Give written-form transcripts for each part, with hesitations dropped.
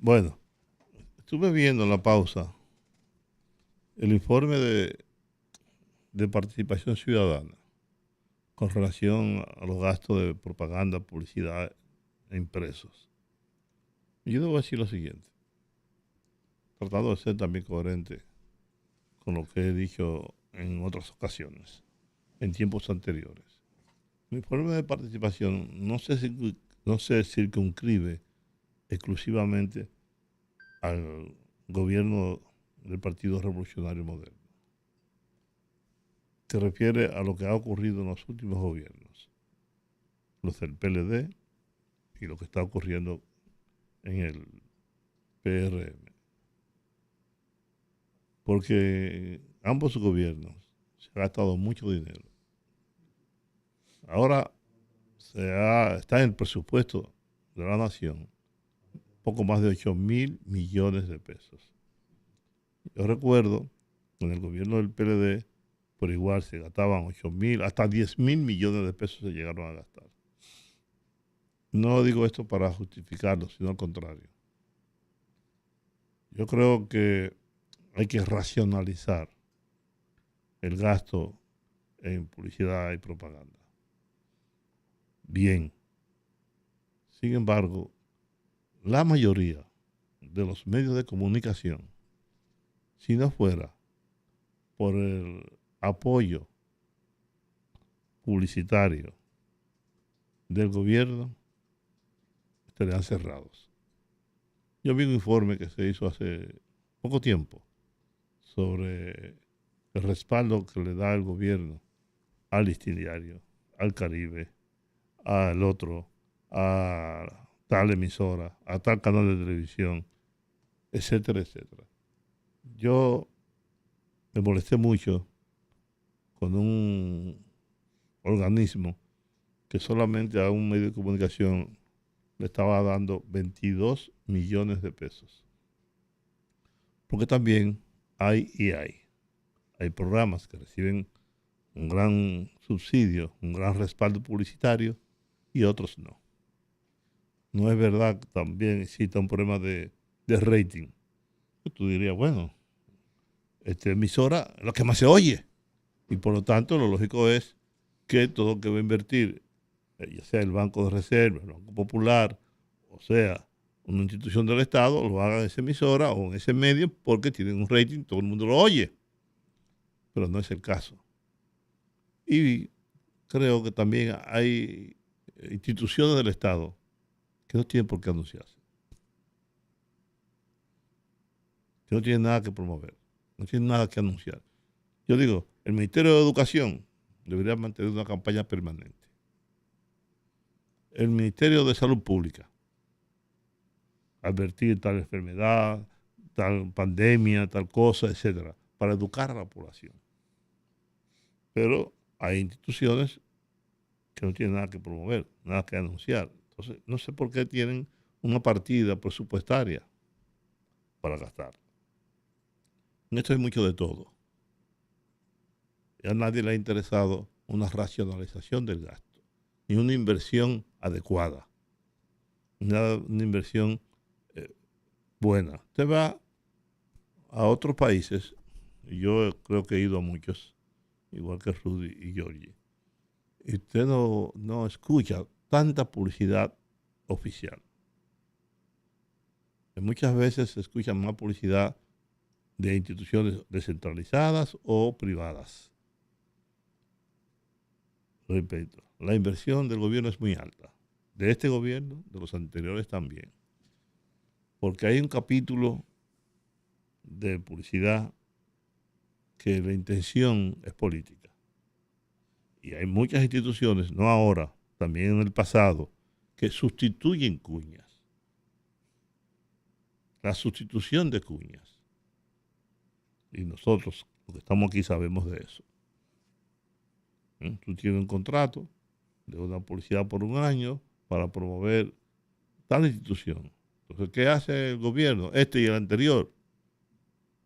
Bueno, estuve viendo en la pausa el informe de participación ciudadana con relación a los gastos de propaganda, publicidad e impresos. Y yo debo decir lo siguiente, tratando de ser también coherente con lo que he dicho en otras ocasiones, en tiempos anteriores. El informe de participación no se circunscribe exclusivamente al gobierno del Partido Revolucionario Moderno. Se refiere a lo que ha ocurrido en los últimos gobiernos, los del PLD y lo que está ocurriendo en el PRM. Porque ambos gobiernos se ha gastado mucho dinero. Ahora está en el presupuesto de la nación poco más de 8.000 millones de pesos. Yo recuerdo en el gobierno del PLD, por igual se gastaban 8.000, hasta 10.000 millones de pesos se llegaron a gastar. No digo esto para justificarlo, sino al contrario. Yo creo que hay que racionalizar el gasto en publicidad y propaganda. Bien. Sin embargo, la mayoría de los medios de comunicación, si no fuera por el apoyo publicitario del gobierno, estarían cerrados. Yo vi un informe que se hizo hace poco tiempo sobre el respaldo que le da el gobierno al Listín Diario, al Caribe, al otro, a tal emisora, a tal canal de televisión, etcétera, etcétera. Yo me molesté mucho con un organismo que solamente a un medio de comunicación le estaba dando 22 millones de pesos. Porque también hay programas que reciben un gran subsidio, un gran respaldo publicitario y otros no. No es verdad que también exista un problema de rating. Tú dirías, bueno, esta emisora es lo que más se oye y por lo tanto lo lógico es que todo lo que va a invertir, ya sea el Banco de Reserva, el Banco Popular, o sea, una institución del Estado, lo haga en esa emisora o en ese medio porque tienen un rating, todo el mundo lo oye. Pero no es el caso. Y creo que también hay instituciones del Estado que no tienen por qué anunciarse, que no tienen nada que promover, no tienen nada que anunciar. Yo digo, el Ministerio de Educación debería mantener una campaña permanente. El Ministerio de Salud Pública, advertir tal enfermedad, tal pandemia, tal cosa, etcétera, para educar a la población. Pero hay instituciones que no tienen nada que promover, nada que anunciar. Entonces, no sé por qué tienen una partida presupuestaria para gastar. En esto hay mucho de todo. Y a nadie le ha interesado una racionalización del gasto, ni una inversión adecuada, una inversión buena. Usted va a otros países, y yo creo que he ido a muchos, igual que Rudy y Georgie, y usted no escucha tanta publicidad oficial. Y muchas veces se escucha más publicidad de instituciones descentralizadas o privadas. Repito, la inversión del gobierno es muy alta. De este gobierno, de los anteriores también. Porque hay un capítulo de publicidad que la intención es política. Y hay muchas instituciones, no ahora, también en el pasado, que sustituyen cuñas. La sustitución de cuñas. Y nosotros, los que estamos aquí, sabemos de eso. Tú tienes un contrato de una publicidad por un año para promover tal institución. Entonces, ¿qué hace el gobierno? Este y el anterior.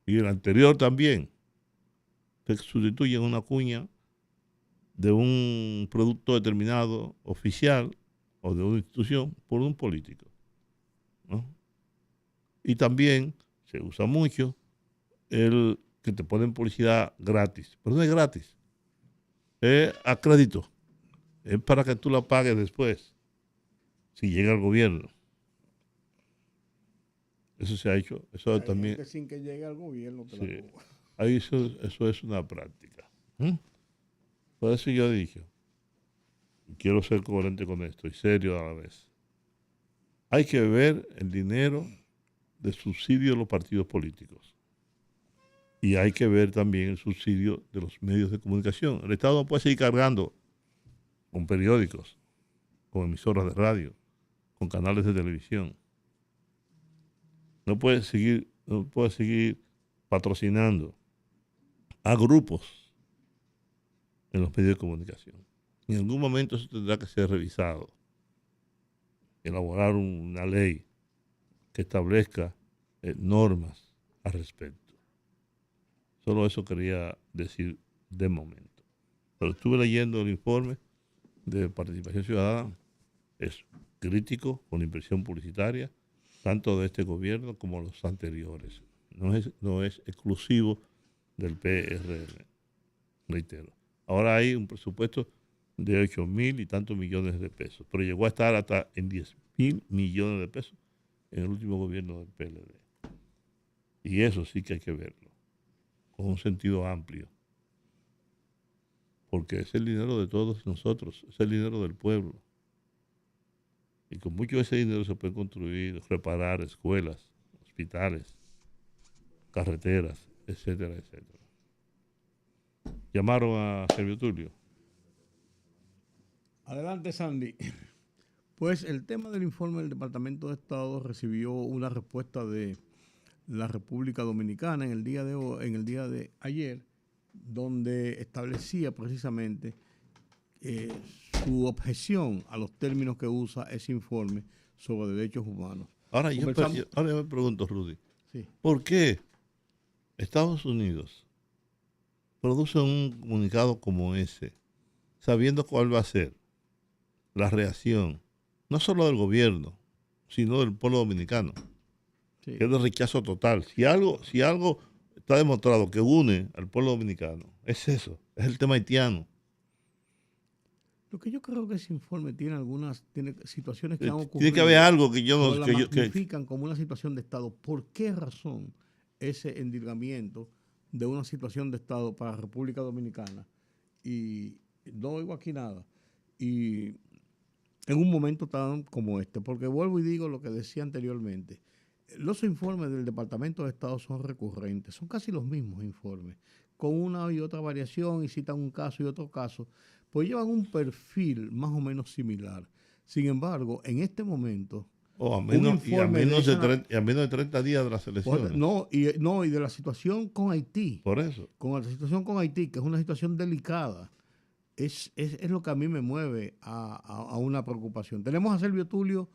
Y el anterior también. Se sustituyen una cuña de un producto determinado oficial o de una institución por un político, ¿no? Y también se usa mucho el que te ponen publicidad gratis, pero no es gratis, es a crédito, es para que tú la pagues después, si llega al gobierno. Eso se ha hecho, eso Hay también, gente sin que llegue al gobierno te la sí, cobra. ahí eso es una práctica. ¿Mm? Por eso yo dije, quiero ser coherente con esto y serio a la vez. Hay que ver el dinero de subsidio de los partidos políticos. Y hay que ver también el subsidio de los medios de comunicación. El Estado no puede seguir cargando con periódicos, con emisoras de radio, con canales de televisión. No puede seguir patrocinando a grupos en los medios de comunicación. En algún momento eso tendrá que ser revisado. Elaborar una ley que establezca normas al respecto. Solo eso quería decir de momento. Pero estuve leyendo el informe de participación ciudadana. Es crítico con la inversión publicitaria, tanto de este gobierno como los anteriores. No es exclusivo del PRM, reitero. Ahora hay un presupuesto de 8.000 y tantos millones de pesos, pero llegó a estar hasta en 10.000 millones de pesos en el último gobierno del PLD. Y eso sí que hay que verlo, con un sentido amplio, porque es el dinero de todos nosotros, es el dinero del pueblo. Y con mucho de ese dinero se puede construir, reparar escuelas, hospitales, carreteras, etcétera, etcétera. Llamaron a Servio Tulio. Adelante, Sandy. Pues el tema del informe del Departamento de Estado recibió una respuesta de la República Dominicana en el día de hoy, en el día de ayer, donde establecía precisamente eh, su objeción a los términos que usa ese informe sobre derechos humanos. Ahora yo me pregunto, Rudy, Sí. ¿por qué Estados Unidos produce un comunicado como ese, sabiendo cuál va a ser la reacción, no solo del gobierno, sino del pueblo dominicano, Sí. que es de rechazo total? Si algo está demostrado que une al pueblo dominicano, es eso, es el tema haitiano. Lo que yo creo que ese informe tiene situaciones que han Tiene que haber ocurrido, algo que yo pero no la que yo, que, magnifican como una situación de Estado. ¿Por qué razón ese endilgamiento de una situación de Estado para la República Dominicana? Y no oigo aquí nada. Y en un momento tan como este, porque vuelvo y digo lo que decía anteriormente. Los informes del Departamento de Estado son recurrentes, son casi los mismos informes, con una y otra variación y citan un caso y otro caso, pues llevan un perfil más o menos similar. Sin embargo, en este momento, oh, un informe de esa... a menos de 30 días de las elecciones. No, y de la situación con Haití, Por eso. con la situación con Haití, que es una situación delicada, es lo que a mí me mueve a una preocupación. Tenemos a Servio Tulio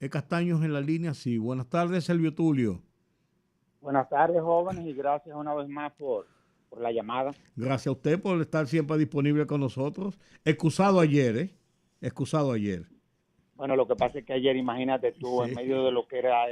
Castaños en la línea. Sí, buenas tardes, Servio Tulio. Buenas tardes, jóvenes, y gracias una vez más por la llamada. Gracias a usted por estar siempre disponible con nosotros. Excusado ayer, ¿eh? Excusado ayer. Bueno, lo que pasa es que ayer, imagínate tú, Sí, en medio de lo que era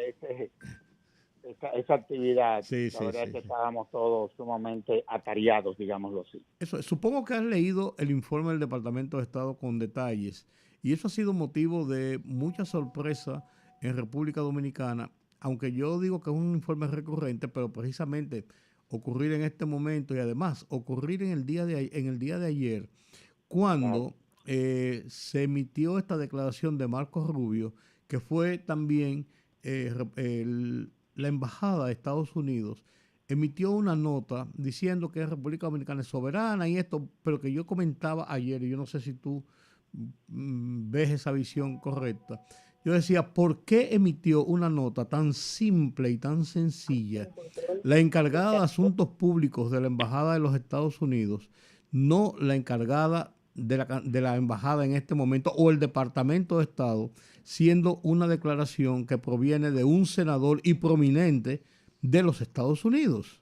esa actividad, sí, la sí, verdad es sí, que sí. estábamos todos sumamente atareados, digámoslo así. Eso, supongo que has leído el informe del Departamento de Estado con detalles y eso ha sido motivo de mucha sorpresa en República Dominicana, aunque yo digo que es un informe recurrente, pero precisamente ocurrir en este momento y además ocurrir en el día de ayer, Claro. cuando se emitió esta declaración de Marcos Rubio, que fue también la Embajada de Estados Unidos emitió una nota diciendo que la República Dominicana es soberana y esto, pero que yo comentaba ayer, y yo no sé si tú ves esa visión correcta. Yo decía, ¿por qué emitió una nota tan simple y tan sencilla? La encargada de asuntos públicos de la Embajada de los Estados Unidos, no la encargada de la embajada en este momento o el Departamento de Estado, siendo una declaración que proviene de un senador y prominente de los Estados Unidos.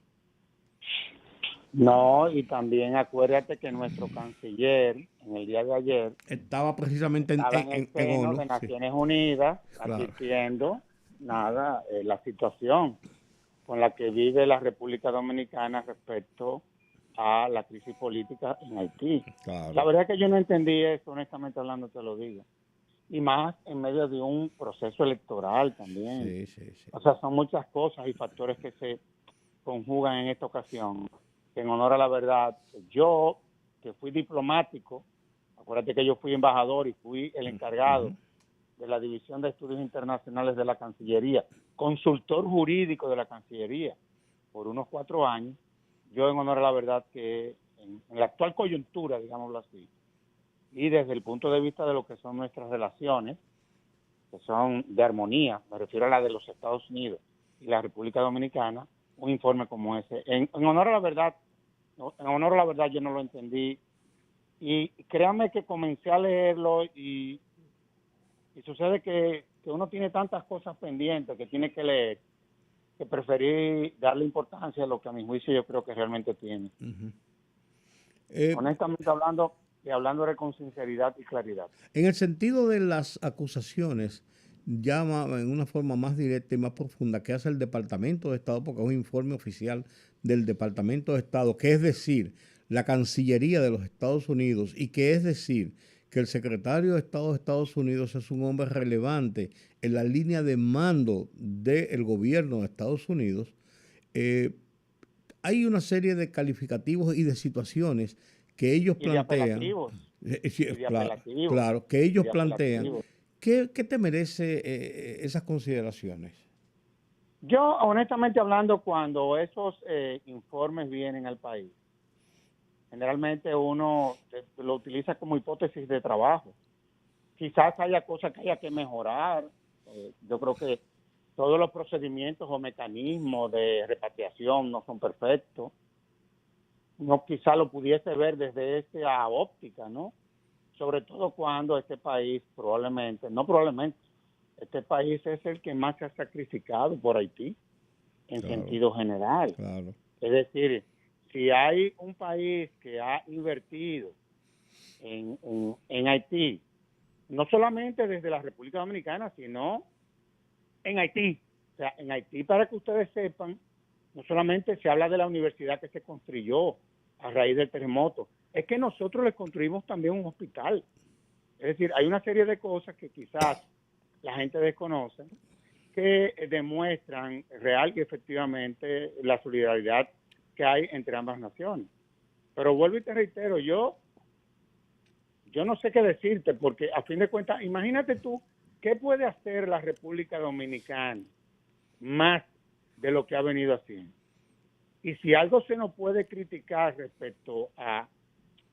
No, y también acuérdate que nuestro canciller, en el día de ayer, Estaba precisamente estaba en el en seno ONU. de Sí, Naciones Unidas claro. advirtiendo nada, la situación con la que vive la República Dominicana respecto a la crisis política en Haití. Claro. La verdad es que yo no entendí eso, honestamente hablando, te lo digo. Y más en medio de un proceso electoral también. Sí, sí, sí. O sea, son muchas cosas y factores que se conjugan en esta ocasión. En honor a la verdad, yo, que fui diplomático, acuérdate que yo fui embajador y fui el encargado de la División de Estudios Internacionales de la Cancillería, consultor jurídico de la Cancillería por unos 4 años. Yo, en honor a la verdad, que en la actual coyuntura, digámoslo así, y desde el punto de vista de lo que son nuestras relaciones, que son de armonía, me refiero a la de los Estados Unidos y la República Dominicana, un informe como ese, en honor a la verdad, yo no lo entendí. Y créanme que comencé a leerlo y sucede que uno tiene tantas cosas pendientes que tiene que leer, que preferí darle importancia a lo que a mi juicio yo creo que realmente tiene. Honestamente hablando, y hablándole con sinceridad y claridad. En el sentido de las acusaciones, llama en una forma más directa y más profunda que hace el Departamento de Estado, porque es un informe oficial del Departamento de Estado, que es decir, la Cancillería de los Estados Unidos, y que es decir, que el secretario de Estado de Estados Unidos es un hombre relevante en la línea de mando del gobierno de Estados Unidos. Hay una serie de calificativos y de situaciones que ellos plantean. Claro, que ellos plantean. ¿Qué te merece esas consideraciones? Yo, honestamente hablando, cuando esos informes vienen al país, generalmente uno lo utiliza como hipótesis de trabajo. Quizás haya cosas que haya que mejorar. Yo creo que todos los procedimientos o mecanismos de repatriación no son perfectos. No, quizá lo pudiese ver desde esa óptica, ¿no? Sobre todo cuando este país este país es el que más se ha sacrificado por Haití, en sentido general. Claro. Es decir, si hay un país que ha invertido en Haití, no solamente desde la República Dominicana, sino en Haití. O sea, en Haití, para que ustedes sepan, no solamente se habla de la universidad que se construyó a raíz del terremoto, es que nosotros le construimos también un hospital. Es decir, hay una serie de cosas que quizás la gente desconoce que demuestran real y efectivamente la solidaridad que hay entre ambas naciones. Pero vuelvo y te reitero, yo no sé qué decirte, porque a fin de cuentas, imagínate tú, ¿qué puede hacer la República Dominicana más de lo que ha venido haciendo? Y si algo se nos puede criticar respecto a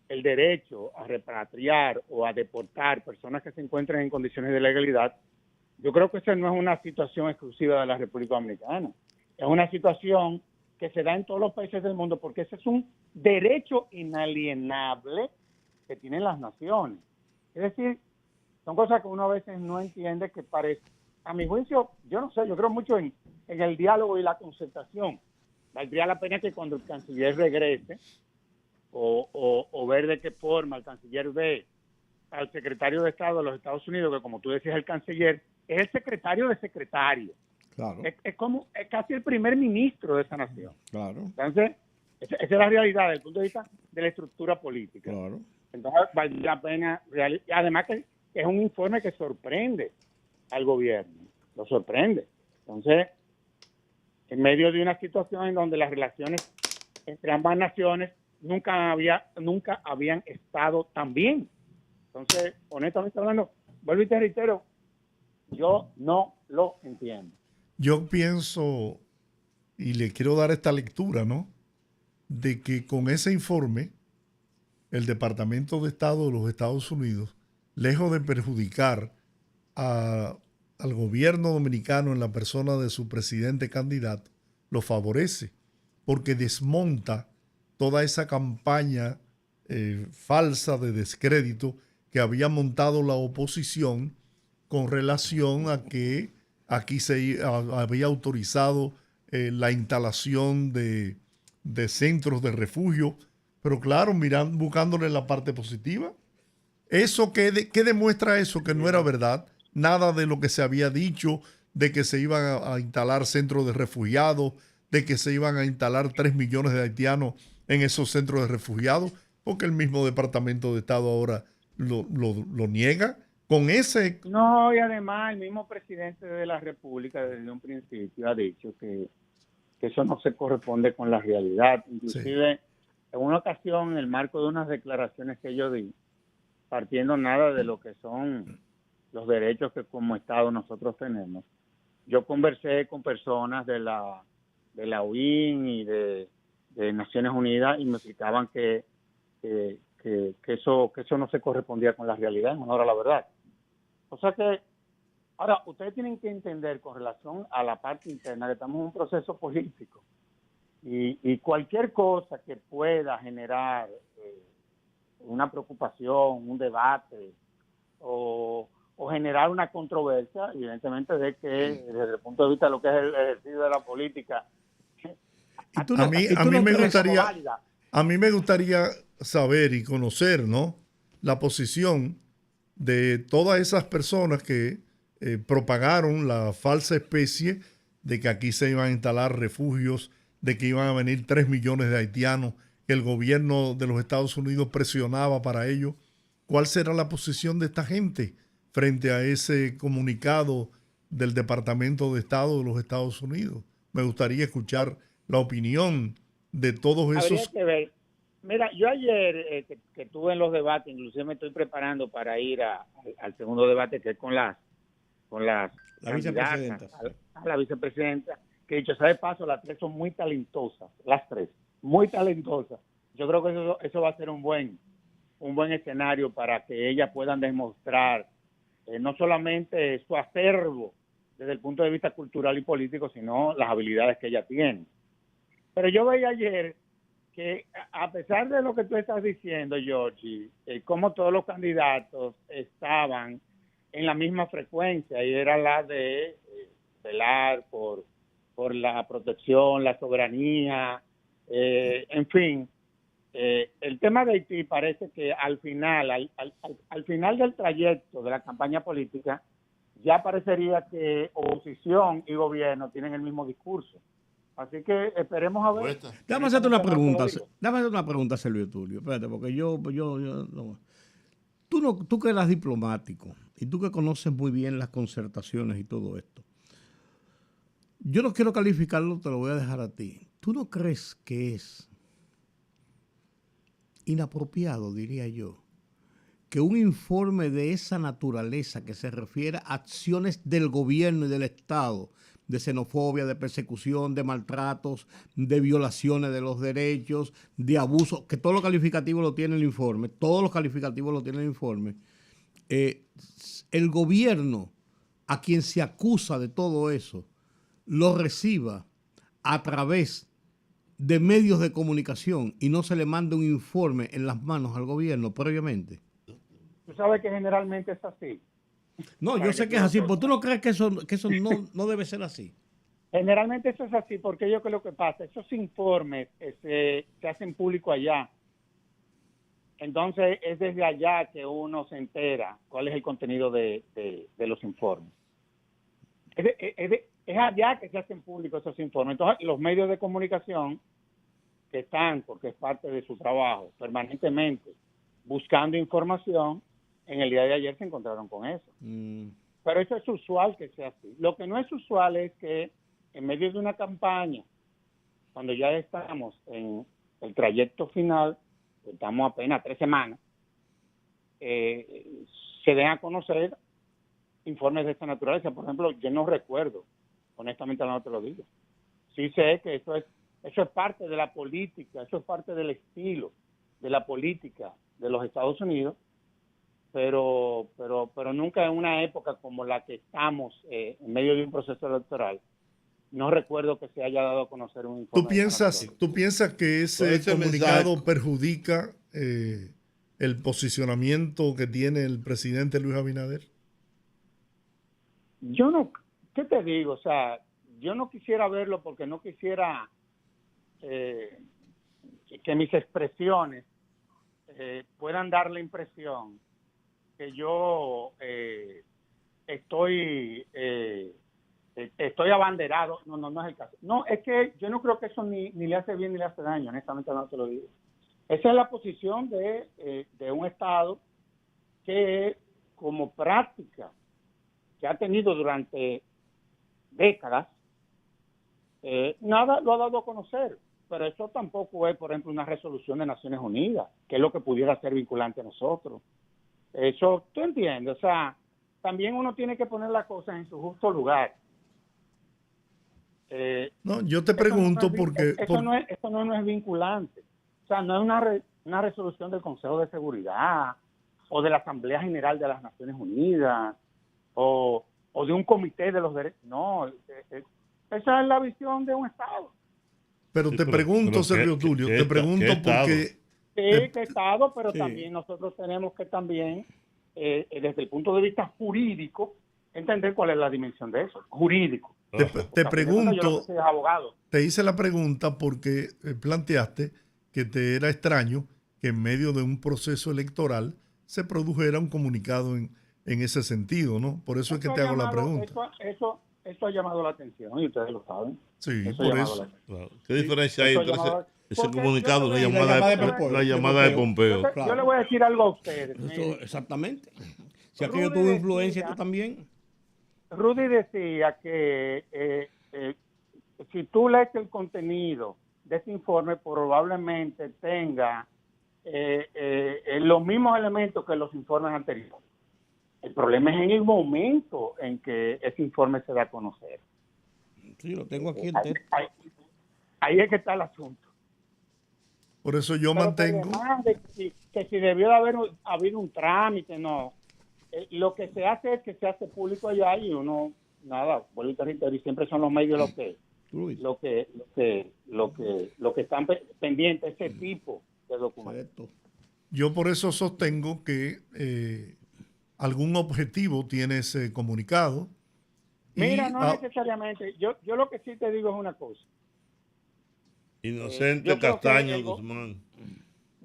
el derecho a repatriar o a deportar personas que se encuentren en condiciones de legalidad, yo creo que esa no es una situación exclusiva de la República Dominicana. Es una situación que se da en todos los países del mundo porque ese es un derecho inalienable que tienen las naciones. Es decir, son cosas que uno a veces no entiende, que parece, a mi juicio, yo no sé, yo creo mucho en el diálogo y la concertación. Valdría la pena que cuando el canciller regrese o ver de qué forma el canciller ve al secretario de Estado de los Estados Unidos, que como tú decías, el canciller es el secretario de secretario. Claro. Es casi el primer ministro de esa nación. Claro. Entonces, esa es la realidad desde el punto de vista de la estructura política. Claro. Entonces, valdría la pena, además que es un informe que sorprende al gobierno, lo sorprende. Entonces, en medio de una situación en donde las relaciones entre ambas naciones nunca habían estado tan bien. Entonces, honestamente hablando, vuelvo y te reitero, yo no lo entiendo. Yo pienso, y le quiero dar esta lectura, ¿no?, de que con ese informe, el Departamento de Estado de los Estados Unidos, lejos de perjudicar al gobierno dominicano en la persona de su presidente candidato, lo favorece, porque desmonta toda esa campaña falsa de descrédito que había montado la oposición con relación a que aquí se había autorizado la instalación de centros de refugio, pero claro, buscándole la parte positiva. ¿Eso qué demuestra eso? Que no era verdad. Nada de lo que se había dicho de que se iban a instalar centros de refugiados, de que se iban a instalar 3 millones de haitianos en esos centros de refugiados, porque el mismo Departamento de Estado ahora lo niega. Con ese... No, y además el mismo presidente de la República desde un principio ha dicho que eso no se corresponde con la realidad. Inclusive, en una ocasión, en el marco de unas declaraciones que yo di, partiendo nada de lo que son los derechos que como Estado nosotros tenemos, yo conversé con personas de la UIN y de Naciones Unidas y me explicaban que eso no se correspondía con la realidad, en honor a la verdad. O sea que, ahora, ustedes tienen que entender con relación a la parte interna que estamos en un proceso político y cualquier cosa que pueda generar una preocupación, un debate o generar una controversia, evidentemente de que desde el punto de vista de lo que es el ejercicio de la política, a mí me gustaría saber y conocer, ¿no?, la posición de todas esas personas que propagaron la falsa especie de que aquí se iban a instalar refugios, de que iban a venir 3 millones de haitianos, que el gobierno de los Estados Unidos presionaba para ello. ¿Cuál será la posición de esta gente frente a ese comunicado del Departamento de Estado de los Estados Unidos? Me gustaría escuchar la opinión de todos esos. Habría que ver. Mira, yo ayer que estuve en los debates, inclusive me estoy preparando para ir al segundo debate, que es con las la vicepresidenta. A la vicepresidenta, que dicho sea de paso, las tres son muy talentosas, las tres, muy talentosas. Yo creo que eso va a ser un buen escenario para que ellas puedan demostrar no solamente su acervo desde el punto de vista cultural y político, sino las habilidades que ella tiene. Pero yo veía ayer que a pesar de lo que tú estás diciendo, Georgie, como todos los candidatos estaban en la misma frecuencia y era la de velar por la protección, la soberanía, en fin. El tema de Haití parece que al final del trayecto de la campaña política ya parecería que oposición y gobierno tienen el mismo discurso. Así que esperemos a ver. Dame hacerte una pregunta, Servio Tulio. Espérate, porque yo no. Tú que eras diplomático y tú que conoces muy bien las concertaciones y todo esto. Yo no quiero calificarlo, te lo voy a dejar a ti. ¿Tú no crees que es inapropiado, diría yo, que un informe de esa naturaleza que se refiere a acciones del gobierno y del Estado, de xenofobia, de persecución, de maltratos, de violaciones de los derechos, de abuso, que todos los calificativos lo tiene el informe, el gobierno a quien se acusa de todo eso, lo reciba a través de medios de comunicación y no se le manda un informe en las manos al gobierno previamente? Tú sabes que generalmente es así. No, yo sé que es así, pero tú no crees que eso no debe ser así. Generalmente eso es así, porque yo creo que pasa, esos informes se hacen público allá. Entonces es desde allá que uno se entera cuál es el contenido de los informes. Es allá que se hacen públicos esos informes. Entonces los medios de comunicación que están, porque es parte de su trabajo, permanentemente buscando información, en el día de ayer se encontraron con eso. Pero eso es usual que sea así. Lo que no es usual es que en medio de una campaña, cuando ya estamos en el trayecto final, estamos apenas 3 semanas, se den a conocer informes de esta naturaleza. Por ejemplo, yo no recuerdo, honestamente no te lo digo. Sí sé que eso es parte de la política, eso es parte del estilo de la política de los Estados Unidos, pero nunca en una época como la que estamos en medio de un proceso electoral, no recuerdo que se haya dado a conocer un informe. ¿Tú piensas que ese comunicado perjudica el posicionamiento que tiene el presidente Luis Abinader? Yo no, ¿qué te digo? O sea, yo no quisiera verlo porque no quisiera que mis expresiones puedan dar la impresión que yo estoy estoy abanderado. No, no, no es el caso. No, es que yo no creo que eso ni le hace bien ni le hace daño, honestamente no te lo digo. Esa es la posición de un Estado que, como práctica que ha tenido durante décadas, nada lo ha dado a conocer. Pero eso tampoco es, por ejemplo, una resolución de Naciones Unidas, que es lo que pudiera ser vinculante a nosotros. Eso, ¿tú entiendes? O sea, también uno tiene que poner las cosas en su justo lugar. No, yo te pregunto porque... Eso no es vinculante. O sea, no es una resolución del Consejo de Seguridad o de la Asamblea General de las Naciones Unidas o de un comité de los derechos. No, esa es la visión de un Estado. Pero te pregunto, Servio Tulio, te pregunto porque... Sí, que Estado, pero Sí. también nosotros tenemos que también, desde el punto de vista jurídico, entender cuál es la dimensión de eso, jurídico. Te pregunto, Yo no soy abogado. te hice la pregunta porque planteaste que te era extraño que en medio de un proceso electoral se produjera un comunicado en ese sentido, ¿no? Por eso es que te hago la pregunta. Eso ha llamado la atención y ustedes lo saben. Sí, Eso por ha llamado eso. la atención. Claro. ¿Qué diferencia hay Eso entre llamaba- ese porque comunicado, yo la le voy a- llamada llamada de Pompeo? Yo le voy a decir algo a ustedes. Eso, Miren, exactamente. Si aquello Rudy tuvo decía- influencia, esto también. Rudy decía que si tú lees el contenido de este informe, probablemente tenga los mismos elementos que los informes anteriores. El problema es en el momento en que ese informe se da a conocer. Sí, lo tengo aquí en Ahí, texto. ahí es que está el asunto. Por eso yo Pero mantengo... además de que si debió de haber habido un trámite, no. Lo que se hace es que se hace público allá y uno, nada, vuelvo y te reitero, y siempre son los medios Luis. lo que están pendientes de ese tipo de documentos. Correcto. Yo por eso sostengo que algún objetivo tiene ese comunicado. Mira, no necesariamente. Yo lo que sí te digo es una cosa. Inocente yo creo que Castaño el Guzmán.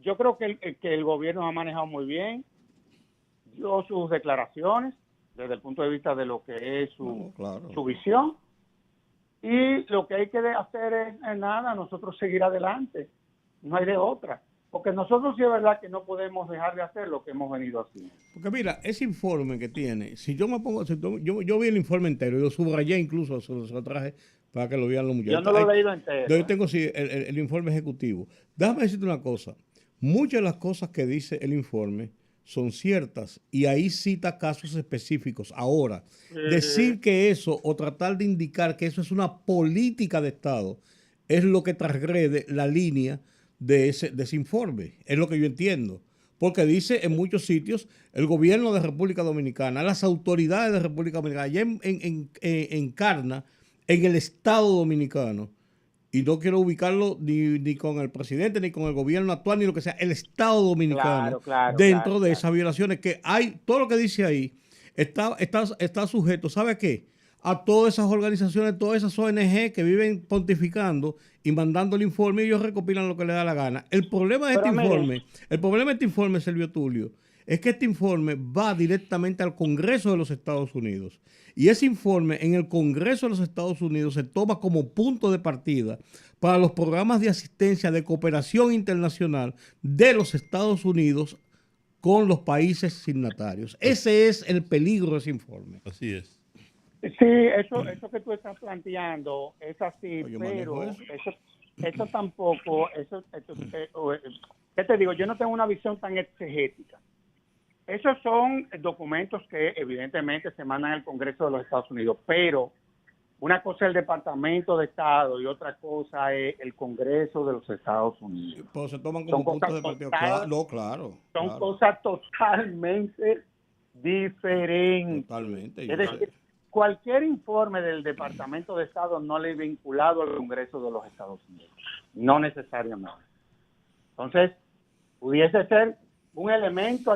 Yo creo que el gobierno ha manejado muy bien, dio sus declaraciones desde el punto de vista de lo que es su visión, y lo que hay que hacer es nada, nosotros seguir adelante, no hay de otra, porque nosotros sí es verdad que no podemos dejar de hacer lo que hemos venido haciendo. Porque mira, ese informe que tiene, si yo me pongo, yo vi el informe entero, yo subrayé incluso, se lo traje para que lo vean los muchachos. Yo no lo he leído entero. Yo tengo sí, el informe ejecutivo. Déjame decirte una cosa, muchas de las cosas que dice el informe son ciertas y ahí cita casos específicos. Ahora, decir que eso o tratar de indicar que eso es una política de Estado es lo que transgrede la línea de ese informe. Es lo que yo entiendo. Porque dice en muchos sitios el gobierno de República Dominicana, las autoridades de República Dominicana, allá encarna en el Estado dominicano. Y no quiero ubicarlo ni con el presidente, ni con el gobierno actual, ni lo que sea, el Estado dominicano dentro de esas violaciones que hay. Todo lo que dice ahí está sujeto, ¿sabe a qué? A todas esas organizaciones, todas esas ONG que viven pontificando y mandando el informe y ellos recopilan lo que les da la gana. El problema de este informe, Servio Tulio, es que este informe va directamente al Congreso de los Estados Unidos. Y ese informe en el Congreso de los Estados Unidos se toma como punto de partida para los programas de asistencia de cooperación internacional de los Estados Unidos con los países signatarios. Ese es el peligro de ese informe. Así es. Sí, eso que tú estás planteando es así, pero eso tampoco, ¿qué te digo? Yo no tengo una visión tan exegética. Esos son documentos que evidentemente se mandan al Congreso de los Estados Unidos, pero una cosa es el Departamento de Estado y otra cosa es el Congreso de los Estados Unidos. Pues se toman como puntos de partida. Claro. Son cosas totalmente diferentes. Totalmente. Es decir, cualquier informe del Departamento de Estado no le es vinculado al Congreso de los Estados Unidos. No necesariamente. Entonces, pudiese ser un elemento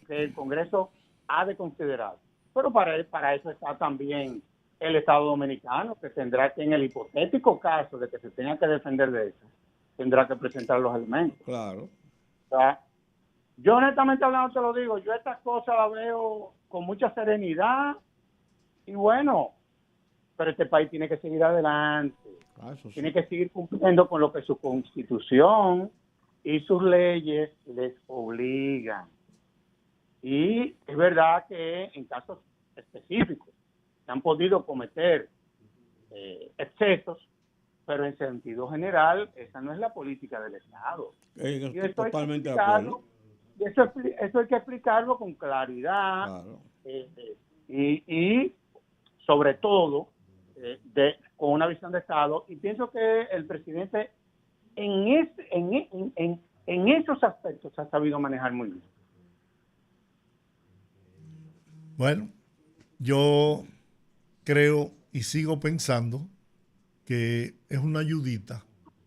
que el Congreso ha de considerar. Pero para eso está también el Estado Dominicano, que tendrá que, en el hipotético caso de que se tenga que defender de eso, tendrá que presentar los elementos. Claro. O sea, yo honestamente hablando te lo digo, yo estas cosas las veo con mucha serenidad y bueno, pero este país tiene que seguir adelante. Eso sí. Tiene que seguir cumpliendo con lo que su constitución y sus leyes les obligan. Y es verdad que en casos específicos se han podido cometer excesos, pero en sentido general esa no es la política del Estado. Y eso Totalmente de acuerdo. Eso hay que explicarlo con claridad, Claro. y sobre todo con una visión de Estado. Y pienso que el presidente en esos aspectos ha sabido manejar muy bien. Bueno, yo creo y sigo pensando que es una ayudita.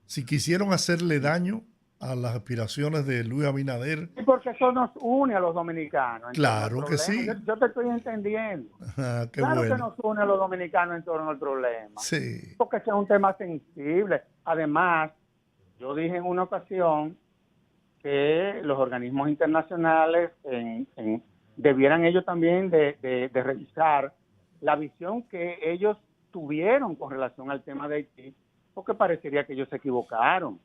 Si quisieron hacerle daño a las aspiraciones de Luis Abinader. Sí, porque eso nos une a los dominicanos. Claro que sí. Yo te estoy entendiendo. Ah, qué claro bueno. que nos une a los dominicanos en torno al problema. Sí. Porque ese es un tema sensible. Además, yo dije en una ocasión que los organismos internacionales debieran ellos también de revisar la visión que ellos tuvieron con relación al tema de Haití, porque parecería que ellos se equivocaron.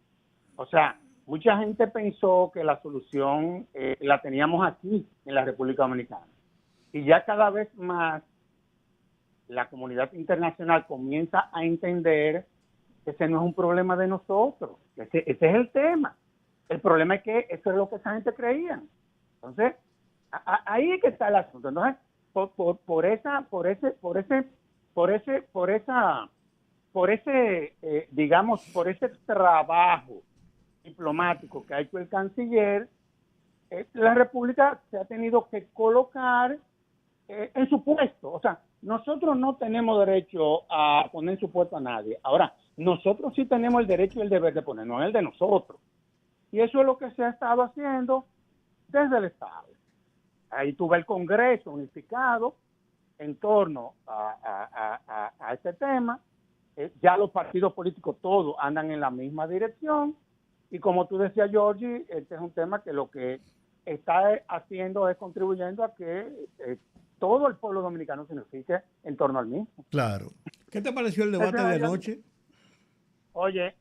O sea, mucha gente pensó que la solución la teníamos aquí, en la República Dominicana. Y ya cada vez más la comunidad internacional comienza a entender que ese no es un problema de nosotros. Ese es el tema. El problema es que eso es lo que esa gente creía. Entonces, ahí es que está el asunto. Entonces, por ese trabajo diplomático que ha hecho el canciller, la República se ha tenido que colocar en su puesto. O sea, nosotros no tenemos derecho a poner en su puesto a nadie. Ahora, nosotros sí tenemos el derecho y el deber de ponernos en el de nosotros. Y eso es lo que se ha estado haciendo desde el Estado. Ahí tuve el Congreso unificado en torno a este tema. Ya los partidos políticos todos andan en la misma dirección. Y como tú decías, Georgie, este es un tema que lo que está haciendo es contribuyendo a que todo el pueblo dominicano se unifique en torno al mismo. Claro. ¿Qué te pareció el debate de anoche? Oye,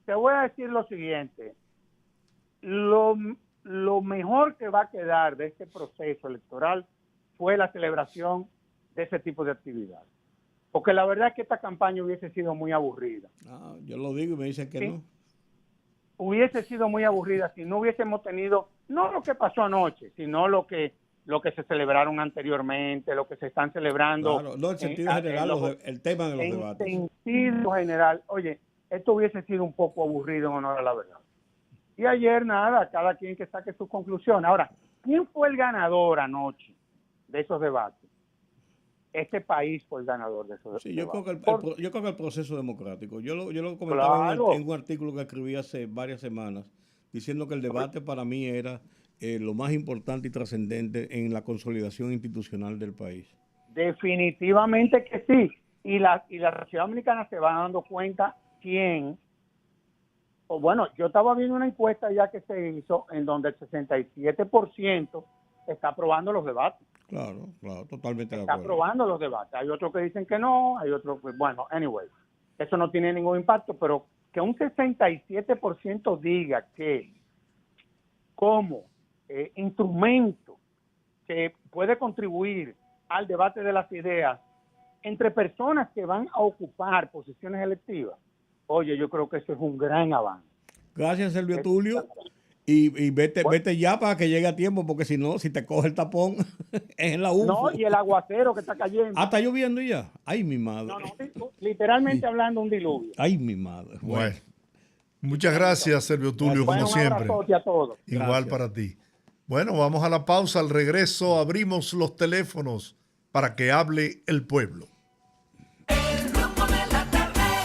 te voy a decir lo siguiente. Lo mejor que va a quedar de este proceso electoral fue la celebración de ese tipo de actividades. Porque la verdad es que esta campaña hubiese sido muy aburrida. Yo lo digo y me dicen que no. Hubiese sido muy aburrida si no hubiésemos tenido, no lo que pasó anoche, sino lo que se celebraron anteriormente, lo que se están celebrando. Claro, no, en sentido general, el tema de los debates. En sentido general, oye, esto hubiese sido un poco aburrido en honor a la verdad. Y ayer, nada, cada quien que saque su conclusión. Ahora, ¿quién fue el ganador anoche de esos debates? Este país fue el ganador de esos debates. Yo creo que el proceso democrático. Yo lo comentaba en un artículo que escribí hace varias semanas, diciendo que el debate para mí era lo más importante y trascendente en la consolidación institucional del país. Definitivamente que sí. Y la sociedad dominicana se va dando cuenta quién. Bueno, yo estaba viendo una encuesta ya que se hizo en donde el 67% está aprobando los debates. Claro, totalmente de acuerdo. Está aprobando los debates. Hay otros que dicen que no, hay otros que, bueno, anyway, eso no tiene ningún impacto, pero que un 67% diga que como instrumento que puede contribuir al debate de las ideas entre personas que van a ocupar posiciones electivas, oye, yo creo que eso es un gran avance. Gracias, Servio Tulio. Y vete ya para que llegue a tiempo, porque si no, si te coge el tapón, es en la UFO. No, y el aguacero que está cayendo. Está lloviendo ya. Ay, mi madre. No, literalmente hablando, un diluvio. Ay, mi madre. Bueno. Muchas gracias, Servio Tulio, como siempre. A todos. Igual Gracias. para ti. Bueno, vamos a la pausa. Al regreso abrimos los teléfonos para que hable el pueblo.